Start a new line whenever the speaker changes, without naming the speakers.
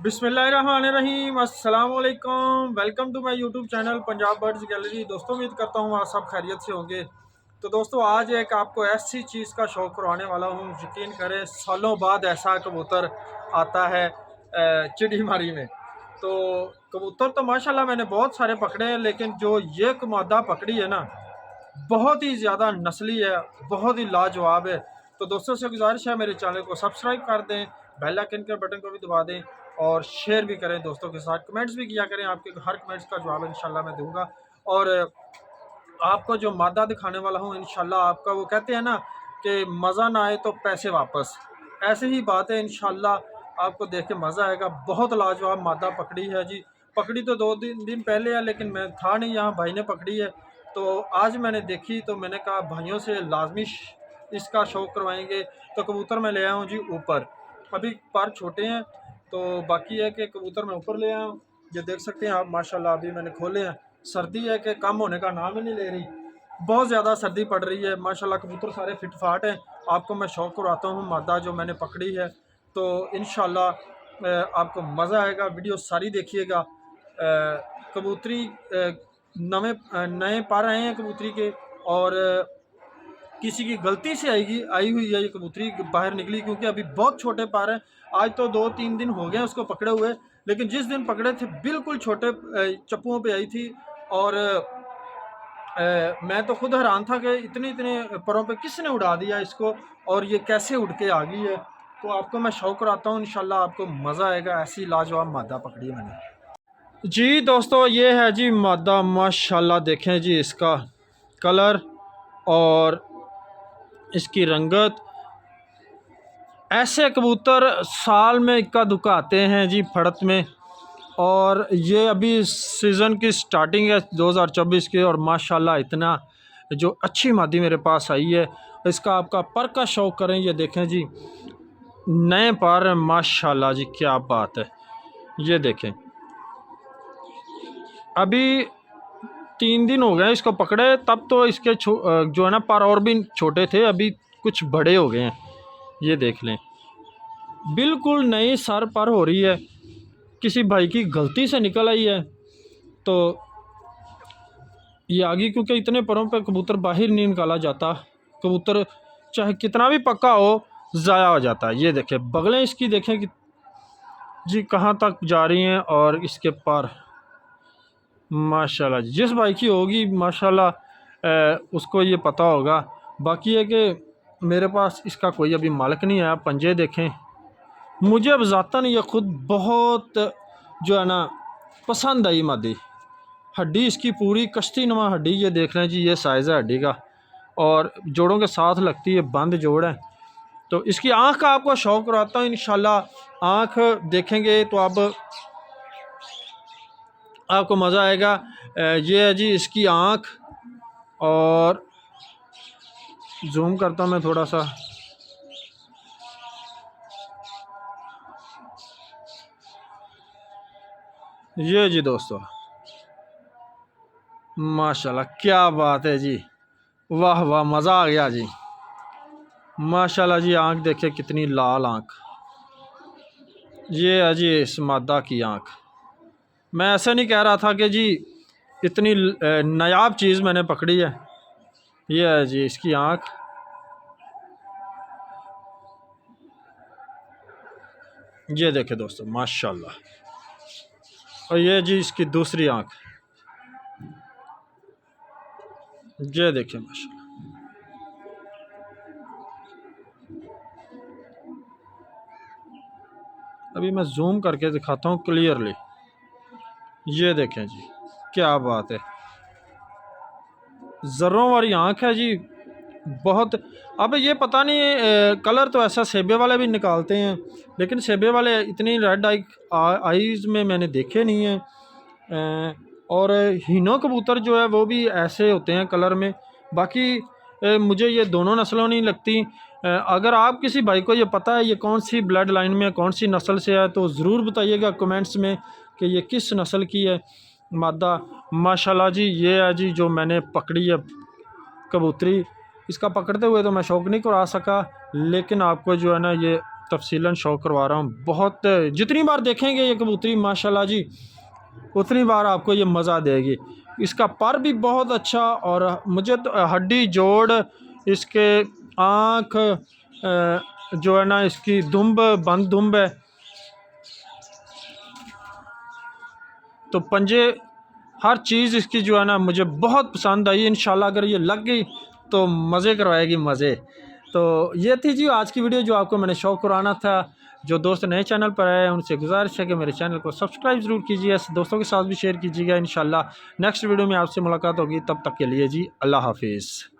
बिस्मिल्लाहिर्रहमानिर्रहीम, अस्सलाम वालेकुम। Welcome to my YouTube channel Punjab birds gallery. दोस्तों, उम्मीद करता हूँ आप सब खैरियत से होंगे। तो दोस्तों, आज एक आपको ऐसी चीज़ का शौक़ करवाने वाला हूँ, यकीन करें सालों बाद ऐसा कबूतर आता है चिड़ी मारी में। तो कबूतर तो माशाल्लाह मैंने बहुत सारे पकड़े हैं, लेकिन जो ये मादा पकड़ी है ना, बहुत ही ज़्यादा नस्ली है, बहुत ही लाजवाब है। तो दोस्तों से गुजारिश है, मेरे चैनल को सब्सक्राइब कर दें, बेल आइकन के बटन को भी दबा दें और शेयर भी करें दोस्तों के साथ। कमेंट्स भी किया करें, आपके हर कमेंट्स का जवाब इंशाल्लाह मैं दूंगा। और आपको जो मादा दिखाने वाला हूँ इंशाल्लाह, आपका वो कहते हैं ना कि मज़ा ना आए तो पैसे वापस, ऐसे ही बात है। इंशाल्लाह आपको देख के मज़ा आएगा। बहुत लाजवाब मादा पकड़ी है जी। पकड़ी तो दो दिन पहले है, लेकिन मैं था नहीं यहाँ, भाई ने पकड़ी है। तो आज मैंने देखी तो मैंने कहा भाइयों से लाजमी इसका शौक़ करवाएंगे। तो कबूतर मैं ले आया हूँ जी ऊपर। अभी पर छोटे हैं, तो बाकी है कि कबूतर मैं ऊपर ले आया हूँ। ये देख सकते हैं आप माशाल्लाह, अभी मैंने खोले हैं। सर्दी है कि कम होने का नाम ही नहीं ले रही, बहुत ज़्यादा सर्दी पड़ रही है। माशाल्लाह कबूतर सारे फिटफाट हैं। आपको मैं शौक़ करवाता हूँ मादा जो मैंने पकड़ी है। तो इंशाल्लाह आपको मज़ा आएगा, वीडियो सारी देखिएगा। कबूतरी नए पर आए हैं कबूतरी के, और किसी की गलती से आई हुई है ये कबूतरी बाहर निकली, क्योंकि अभी बहुत छोटे पर हैं। आज तो 2-3 दिन हो गए उसको पकड़े हुए, लेकिन जिस दिन पकड़े थे बिल्कुल छोटे चप्पुओं पे आई थी। और मैं तो खुद हैरान था कि इतने परों पे किसने उड़ा दिया इसको, और ये कैसे उड़ के आ गई है। तो आपको मैं शौक़ कराता हूँ, इंशाल्लाह आपको मज़ा आएगा। ऐसी लाजवाब मादा पकड़ी है मैंने जी। दोस्तों, ये है जी मादा, माशाल्लाह देखें जी इसका कलर और इसकी रंगत। ऐसे कबूतर साल में इक्का दुक्का आते हैं जी फड़त में। और ये अभी सीज़न की स्टार्टिंग है 2024 की, और माशाल्लाह इतना जो अच्छी मादी मेरे पास आई है। इसका आपका पर का शौक़ करें, ये देखें जी नए पर माशाल्लाह जी, क्या बात है। ये देखें, अभी 3 दिन हो गए इसको पकड़े, तब तो इसके जो है ना पर और भी छोटे थे, अभी कुछ बड़े हो गए हैं। ये देख लें, बिल्कुल नई सर पर हो रही है, किसी भाई की गलती से निकल आई है। तो ये आगे, क्योंकि इतने परों पे कबूतर बाहर नहीं निकाला जाता। कबूतर चाहे कितना भी पक्का हो, ज़ाया हो जाता है। ये देखें बगलें इसकी, देखें कि जी कहाँ तक जा रही हैं। और इसके पर माशाल्लाह, जिस भाई की होगी माशाल्लाह उसको ये पता होगा। बाकी है कि मेरे पास इसका कोई अभी मालिक नहीं आया। पंजे देखें, मुझे अब ज़ातन ये ख़ुद बहुत जो है ना पसंद आई मादी। हड्डी इसकी पूरी कश्ती नुमा हड्डी, ये देख लें जी, ये साइज़ है हड्डी का, और जोड़ों के साथ लगती है, बंद जोड़ है। तो इसकी आँख का आपको शौक़ कराता हूँ इंशाल्लाह। आँख देखेंगे तो अब आपको मज़ा आएगा। ये है जी इसकी आँख, और जूम करता हूँ मैं थोड़ा सा। ये जी दोस्तों, माशाल्लाह क्या बात है जी, वाह वाह, मज़ा आ गया जी। माशाल्लाह जी, आँख देखिए कितनी लाल आँख। ये है जी इस मादा की आँख। मैं ऐसे नहीं कह रहा था कि जी इतनी नायाब चीज़ मैंने पकड़ी है। ये है जी इसकी आँख। ये देखे दोस्तों माशाल्लाह। और ये जी इसकी दूसरी आँख, ये देखिए माशाल्लाह। अभी मैं जूम करके दिखाता हूँ क्लियरली। ये देखें जी, क्या बात है, ज़र्रों वाली आँख है जी बहुत। अब ये पता नहीं कलर तो ऐसा सेबे वाले भी निकालते हैं, लेकिन सेबे वाले इतनी रेड आईज़ में मैंने देखे नहीं हैं। और हीनो कबूतर जो है वो भी ऐसे होते हैं कलर में। बाकी मुझे ये दोनों नस्लों नहीं लगती। अगर आप किसी भाई को ये पता है ये कौन सी ब्लड लाइन में कौन सी नस्ल से है, तो ज़रूर बताइएगा कमेंट्स में कि ये किस नस्ल की है मादा। माशाल्लाह जी, ये है जी जो मैंने पकड़ी है कबूतरी। इसका पकड़ते हुए तो मैं शौक़ नहीं करा सका, लेकिन आपको जो है ना ये तफसीलन शो करवा रहा हूँ। बहुत जितनी बार देखेंगे ये कबूतरी माशाल्लाह जी, उतनी बार आपको ये मज़ा देगी। इसका पर भी बहुत अच्छा, और मुझे तो हड्डी जोड़, इसके आँख जो है ना, इसकी दुम्ब बंद दुम्ब है, तो पंजे, हर चीज़ इसकी जो है ना मुझे बहुत पसंद आई। इंशाल्लाह अगर ये लग गई तो मज़े करवाएगी मज़े। तो ये थी जी आज की वीडियो जो आपको मैंने शौक़ कराना था। जो दोस्त नए चैनल पर आए हैं उनसे गुजारिश है कि मेरे चैनल को सब्सक्राइब ज़रूर कीजिए, दोस्तों के साथ भी शेयर कीजिएगा। इंशाल्लाह नेक्स्ट वीडियो में आपसे मुलाकात होगी, तब तक के लिए जी अल्लाह हाफिज़।